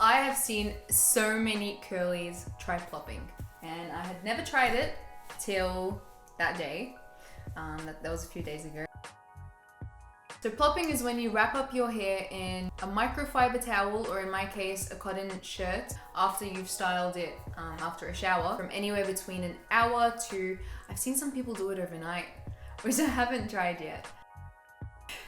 I have seen so many curlies try plopping, and I had never tried it till that day. That was a few days ago. So plopping is when you wrap up your hair in a microfiber towel, or in my case, a cotton shirt, after you've styled it after a shower, from anywhere between an hour to, I've seen some people do it overnight, which I haven't tried yet.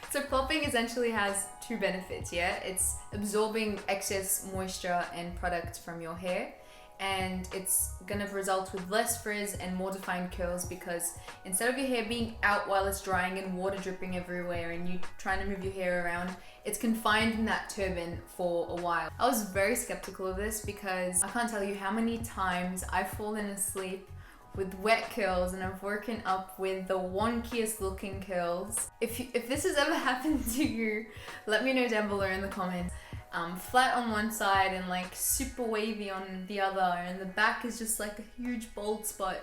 So plopping essentially has two benefits, yeah? It's absorbing excess moisture and product from your hair, and it's gonna result with less frizz and more defined curls, because instead of your hair being out while it's drying and water dripping everywhere and you trying to move your hair around, it's confined in that turban for a while. I was very skeptical of this because I can't tell you how many times I've fallen asleep with wet curls and I've woken up with the wonkiest looking curls. If this has ever happened to you, let me know down below in the comments. Flat on one side and like super wavy on the other, and the back is just like a huge bald spot.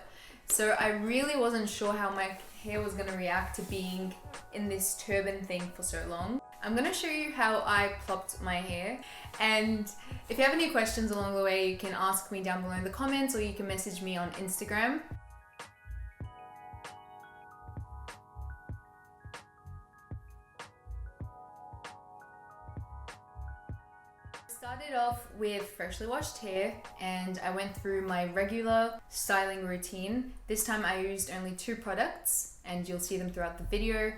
So I really wasn't sure how my hair was gonna react to being in this turban thing for so long. I'm gonna show you how I plopped my hair, and if you have any questions along the way, you can ask me down below in the comments, or you can message me on Instagram. Started off with freshly washed hair, and I went through my regular styling routine. This time I used only 2 products, and you'll see them throughout the video.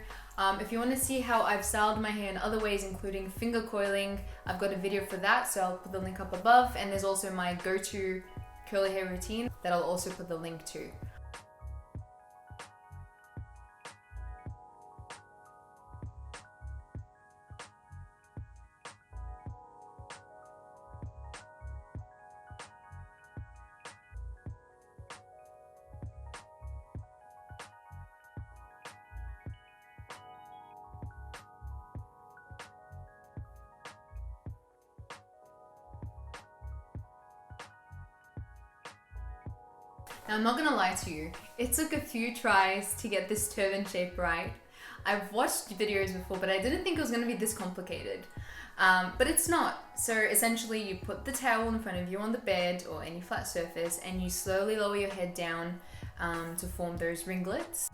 If you want to see how I've styled my hair in other ways, including finger coiling, I've got a video for that, so I'll put the link up above. And there's also my go-to curly hair routine that I'll also put the link to. Now, I'm not gonna lie to you, it took a few tries to get this turban shape right. I've watched videos before, but I didn't think it was gonna be this complicated. But it's not. So essentially you put the towel in front of you on the bed or any flat surface, and you slowly lower your head down to form those ringlets.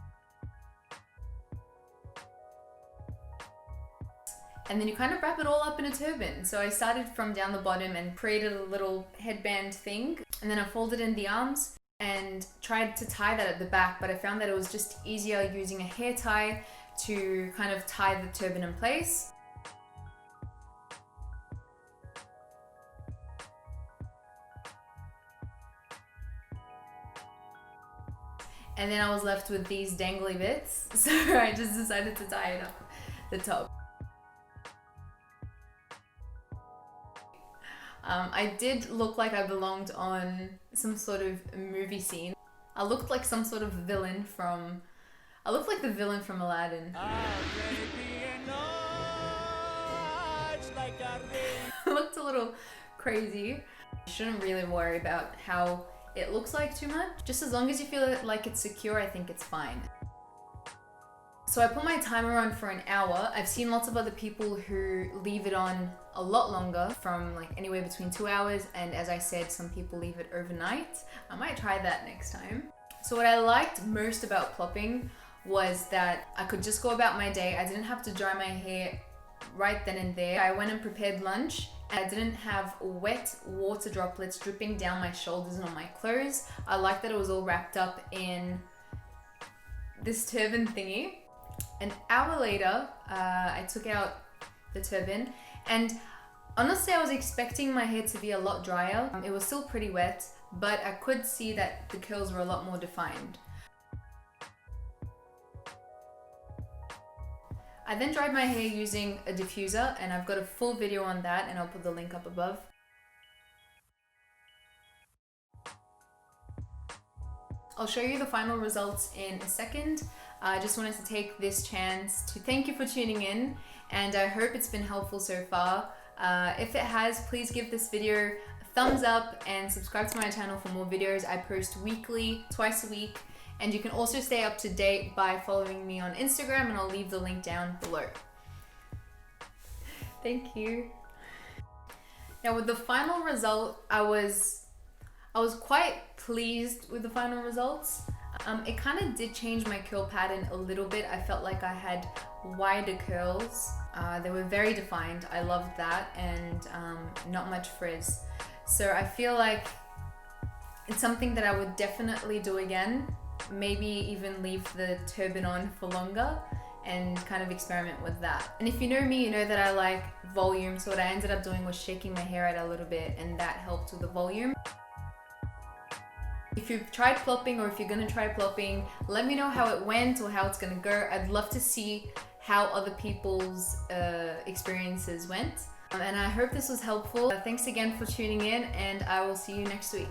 And then you kind of wrap it all up in a turban. So I started from down the bottom and created a little headband thing, and then I folded in the arms and tried to tie that at the back, but I found that it was just easier using a hair tie to kind of tie the turban in place. And then I was left with these dangly bits, so I just decided to tie it up the top. I did look like I belonged on some sort of movie scene. I looked like some sort of villain from... I looked like the villain from Aladdin. I looked a little crazy. You shouldn't really worry about how it looks like too much. Just as long as you feel like it's secure, I think it's fine. So I put my timer on for an hour. I've seen lots of other people who leave it on a lot longer, from like anywhere between 2 hours, and as I said, some people leave it overnight. I might try that next time. So what I liked most about plopping was that I could just go about my day. I didn't have to dry my hair right then and there. I went and prepared lunch, and I didn't have wet water droplets dripping down my shoulders and on my clothes. I liked that it was all wrapped up in this turban thingy. An hour later, I took out the turban, and honestly I was expecting my hair to be a lot drier. It was still pretty wet, but I could see that the curls were a lot more defined. I then dried my hair using a diffuser, and I've got a full video on that, and I'll put the link up above. I'll show you the final results in a second. I just wanted to take this chance to thank you for tuning in, and I hope it's been helpful so far. If it has, please give this video a thumbs up and subscribe to my channel for more videos. I post weekly, twice a week, and you can also stay up to date by following me on Instagram, and I'll leave the link down below. Thank you. Now with the final result, I was quite pleased with the final results. It kind of did change my curl pattern a little bit. I felt like I had wider curls. They were very defined. I loved that, and not much frizz. So I feel like it's something that I would definitely do again. Maybe even leave the turban on for longer and kind of experiment with that. And if you know me, you know that I like volume. So what I ended up doing was shaking my hair out a little bit, and that helped with the volume. If you've tried plopping, or if you're gonna try plopping, let me know how it went or how it's gonna go. I'd love to see how other people's experiences went. And I hope this was helpful. Thanks again for tuning in, and I will see you next week.